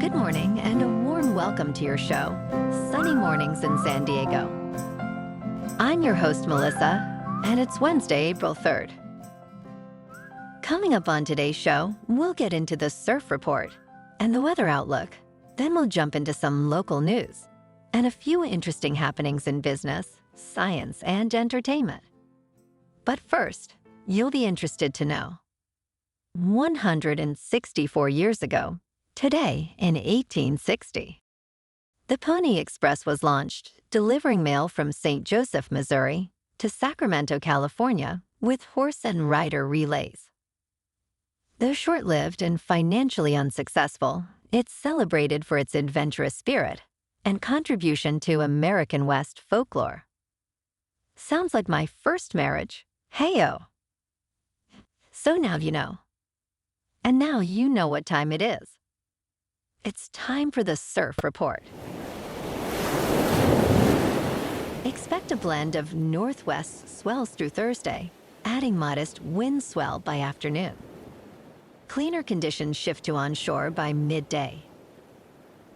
Good morning and a warm welcome to your show, Sunny Mornings in San Diego. I'm your host, Melissa, and it's Wednesday, April 3rd. Coming up on today's show, we'll get into the surf report and the weather outlook. Then we'll jump into some local news and a few interesting happenings in business, science, and entertainment. But first, you'll be interested to know 164 years ago, today in 1860, the Pony Express was launched, delivering mail from St. Joseph, Missouri, to Sacramento, California, with horse and rider relays. Though short-lived and financially unsuccessful, it's celebrated for its adventurous spirit and contribution to American West folklore. Sounds like my first marriage. Hey-o! So now you know. And now you know what time it is. It's time for the surf report. Expect a blend of northwest swells through Thursday, adding modest wind swell by afternoon. Cleaner conditions shift to onshore by midday.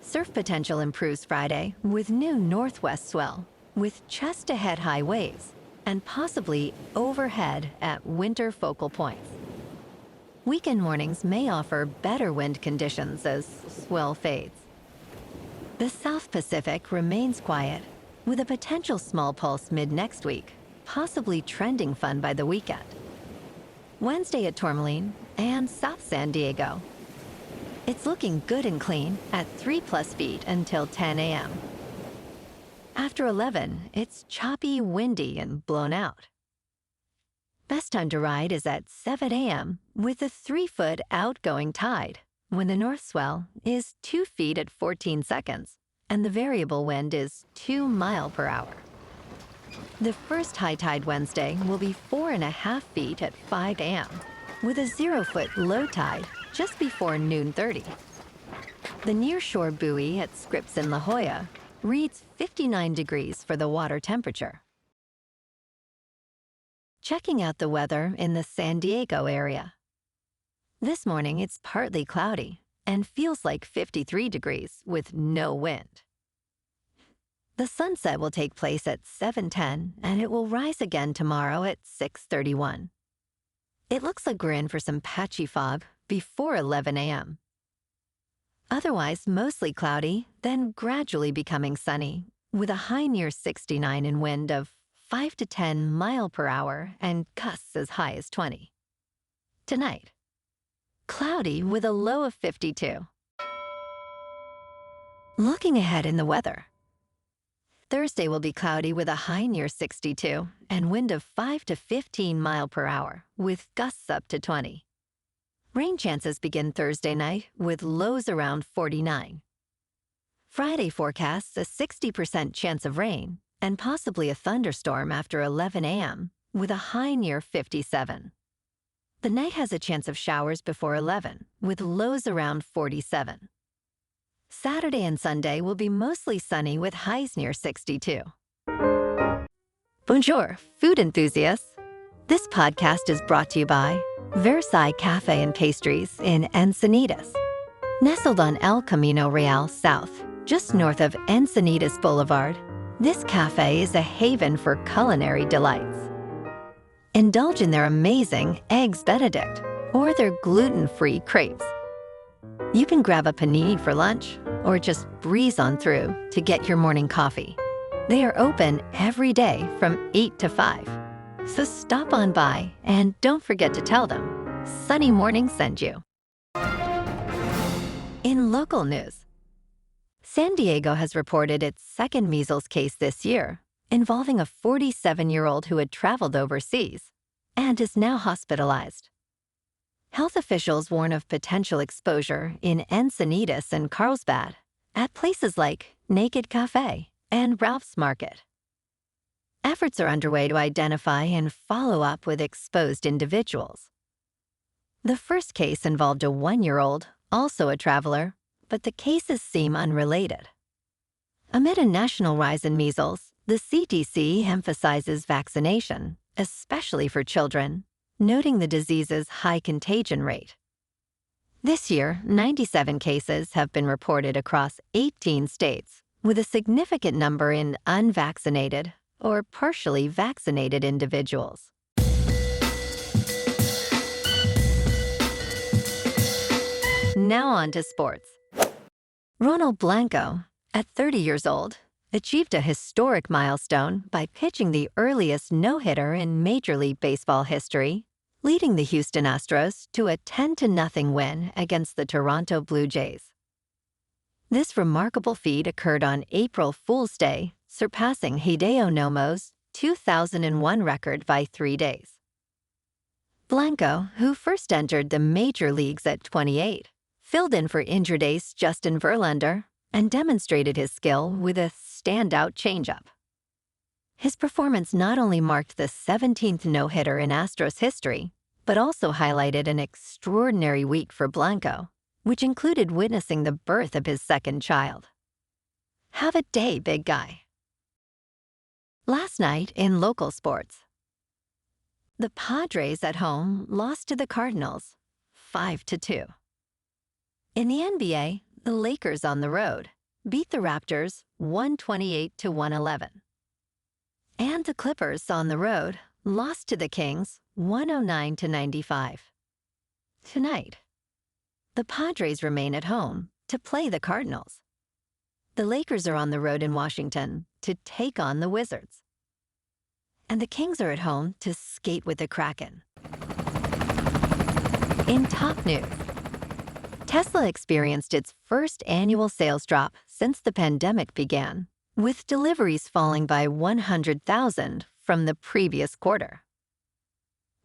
Surf potential improves Friday with new northwest swell, with chest-to-head high waves, and possibly overhead at winter focal points. Weekend mornings may offer better wind conditions as swell fades. The South Pacific remains quiet, with a potential small pulse mid-next week, possibly trending fun by the weekend. Wednesday at Tourmaline and South San Diego. It's looking good and clean at 3+ feet until 10 a.m. After 11, it's choppy, windy, and blown out. Best time to ride is at 7 a.m. with a 3-foot outgoing tide, when the north swell is 2 feet at 14 seconds, and the variable wind is 2 miles per hour. The first high tide Wednesday will be 4.5 feet at 5 a.m., with a 0-foot low tide just before noon 30. The nearshore buoy at Scripps in La Jolla reads 59 degrees for the water temperature. Checking out the weather in the San Diego area. This morning it's partly cloudy and feels like 53 degrees with no wind. The sunset will take place at 7:10 and it will rise again tomorrow at 6:31. It looks like we're in for some patchy fog before 11 a.m. Otherwise mostly cloudy, then gradually becoming sunny, with a high near 69 and wind of 5 to 10 miles per hour and gusts as high as 20. Tonight, cloudy with a low of 52. Looking ahead in the weather. Thursday will be cloudy with a high near 62 and wind of 5 to 15 miles per hour with gusts up to 20. Rain chances begin Thursday night with lows around 49. Friday forecasts a 60% chance of rain and possibly a thunderstorm after 11 a.m. with a high near 57. The night has a chance of showers before 11 with lows around 47. Saturday and Sunday will be mostly sunny with highs near 62. Bonjour, food enthusiasts. This podcast is brought to you by Versailles Cafe and Pastries in Encinitas. Nestled on El Camino Real South, just north of Encinitas Boulevard, this cafe is a haven for culinary delights. Indulge in their amazing Eggs Benedict or their gluten-free crepes. You can grab a panini for lunch or just breeze on through to get your morning coffee. They are open every day from 8 to 5. So stop on by and don't forget to tell them Sunny Morning sent you. In local news, San Diego has reported its second measles case this year, involving a 47-year-old who had traveled overseas and is now hospitalized. Health officials warn of potential exposure in Encinitas and Carlsbad at places like Naked Cafe and Ralph's Market. Efforts are underway to identify and follow up with exposed individuals. The first case involved a 1-year-old, also a traveler, but the cases seem unrelated. Amid a national rise in measles, the CDC emphasizes vaccination, especially for children, noting the disease's high contagion rate. This year, 97 cases have been reported across 18 states, with a significant number in unvaccinated or partially vaccinated individuals. Now on to sports. Ronel Blanco, at 30 years old, achieved a historic milestone by pitching the earliest no-hitter in Major League Baseball history, leading the Houston Astros to a 10-0 win against the Toronto Blue Jays. This remarkable feat occurred on April Fool's Day, surpassing Hideo Nomo's 2001 record by 3 days. Blanco, who first entered the major leagues at 28, filled in for injured ace Justin Verlander and demonstrated his skill with a standout changeup. His performance not only marked the 17th no-hitter in Astros history, but also highlighted an extraordinary week for Blanco, which included witnessing the birth of his second child. Have a day, big guy. Last night in local sports, the Padres at home lost to the Cardinals 5-2. In the NBA, the Lakers on the road beat the Raptors 128-111. And the Clippers on the road lost to the Kings 109-95. Tonight, the Padres remain at home to play the Cardinals. The Lakers are on the road in Washington to take on the Wizards. And the Kings are at home to skate with the Kraken. In top news, Tesla experienced its first annual sales drop since the pandemic began, with deliveries falling by 100,000 from the previous quarter.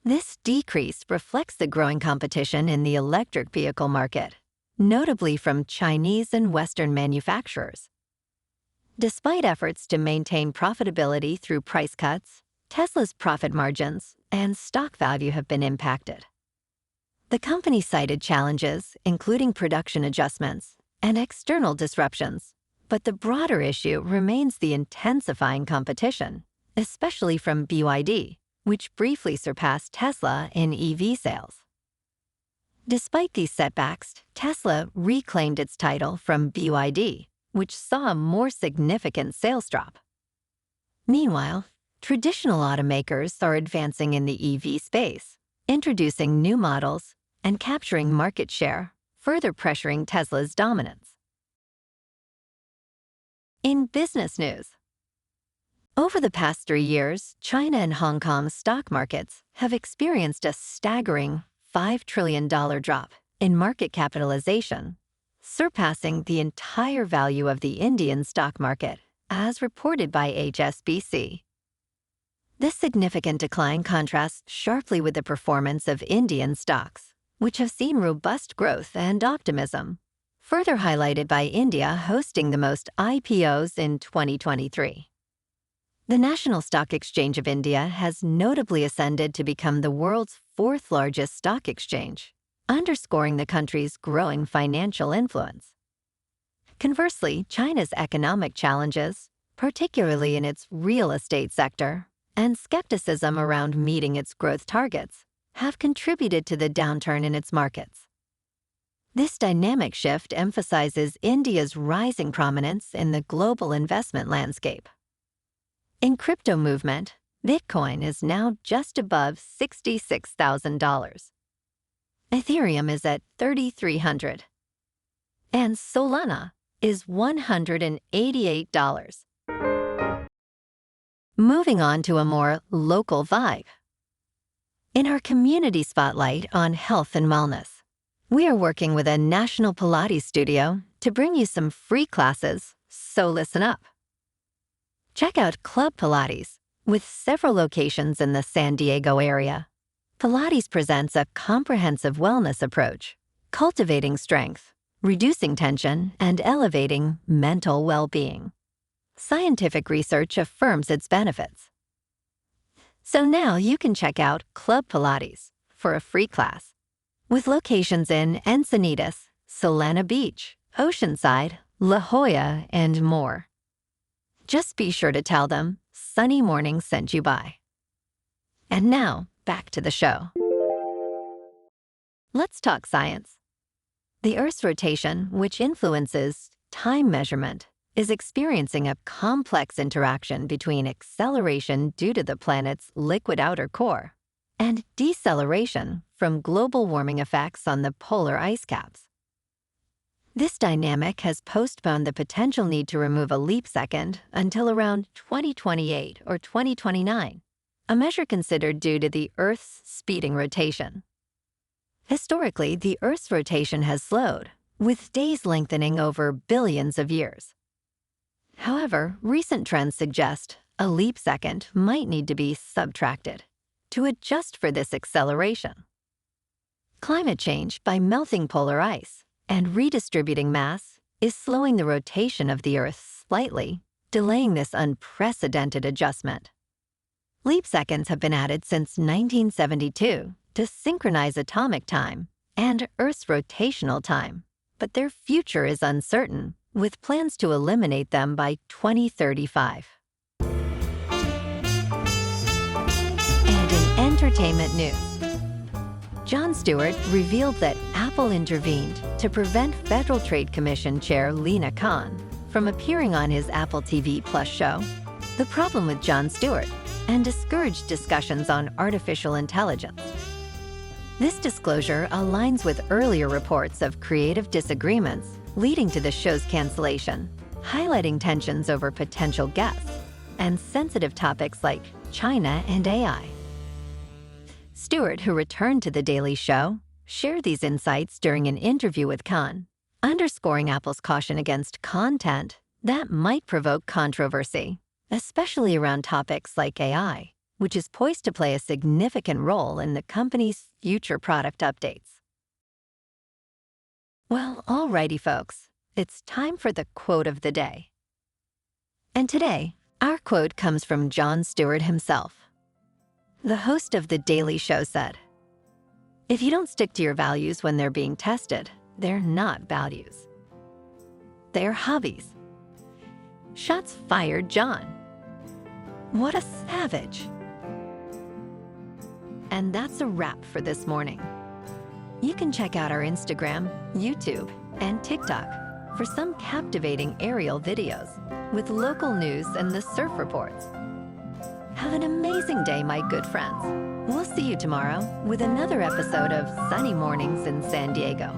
This decrease reflects the growing competition in the electric vehicle market, notably from Chinese and Western manufacturers. Despite efforts to maintain profitability through price cuts, Tesla's profit margins and stock value have been impacted. The company cited challenges, including production adjustments and external disruptions, but the broader issue remains the intensifying competition, especially from BYD, which briefly surpassed Tesla in EV sales. Despite these setbacks, Tesla reclaimed its title from BYD, which saw a more significant sales drop. Meanwhile, traditional automakers are advancing in the EV space, introducing new models and capturing market share, further pressuring Tesla's dominance. In business news, over the past 3 years, China and Hong Kong's stock markets have experienced a staggering $5 trillion drop in market capitalization, surpassing the entire value of the Indian stock market, as reported by HSBC. This significant decline contrasts sharply with the performance of Indian stocks, which have seen robust growth and optimism, further highlighted by India hosting the most IPOs in 2023. The National Stock Exchange of India has notably ascended to become the world's 4th largest stock exchange, underscoring the country's growing financial influence. Conversely, China's economic challenges, particularly in its real estate sector, and skepticism around meeting its growth targets, have contributed to the downturn in its markets. This dynamic shift emphasizes India's rising prominence in the global investment landscape. In crypto movement, Bitcoin is now just above $66,000. Ethereum is at $3,300. And Solana is $188. Moving on to a more local vibe. In our community spotlight on health and wellness, we are working with a national Pilates studio to bring you some free classes, so listen up. Check out Club Pilates, with several locations in the San Diego area. Pilates presents a comprehensive wellness approach, cultivating strength, reducing tension, and elevating mental well-being. Scientific research affirms its benefits. So now you can check out Club Pilates for a free class, with locations in Encinitas, Solana Beach, Oceanside, La Jolla, and more. Just be sure to tell them Sunny Morning sent you by. And now, back to the show. Let's talk science. The Earth's rotation, which influences time measurement, is experiencing a complex interaction between acceleration due to the planet's liquid outer core and deceleration from global warming effects on the polar ice caps. This dynamic has postponed the potential need to remove a leap second until around 2028 or 2029, a measure considered due to the Earth's speeding rotation. Historically, the Earth's rotation has slowed, with days lengthening over billions of years. However, recent trends suggest a leap second might need to be subtracted to adjust for this acceleration. Climate change, by melting polar ice and redistributing mass, is slowing the rotation of the Earth slightly, delaying this unprecedented adjustment. Leap seconds have been added since 1972 to synchronize atomic time and Earth's rotational time, but their future is uncertain, with plans to eliminate them by 2035. And in entertainment news, Jon Stewart revealed that Apple intervened to prevent Federal Trade Commission Chair Lina Khan from appearing on his Apple TV Plus show, The Problem with Jon Stewart, and discouraged discussions on artificial intelligence. This disclosure aligns with earlier reports of creative disagreements leading to the show's cancellation, highlighting tensions over potential guests and sensitive topics like China and AI. Stewart, who returned to The Daily Show, shared these insights during an interview with Khan, underscoring Apple's caution against content that might provoke controversy, especially around topics like AI, which is poised to play a significant role in the company's future product updates. Well, alrighty, folks, it's time for the quote of the day. And today, our quote comes from Jon Stewart himself. The host of The Daily Show said, "If you don't stick to your values when they're being tested, they're not values. They're hobbies." Shots fired, Jon. What a savage. And that's a wrap for this morning. You can check out our Instagram, YouTube, and TikTok for some captivating aerial videos with local news and the surf reports. Have an amazing day, my good friends. We'll see you tomorrow with another episode of Sunny Mornings in San Diego.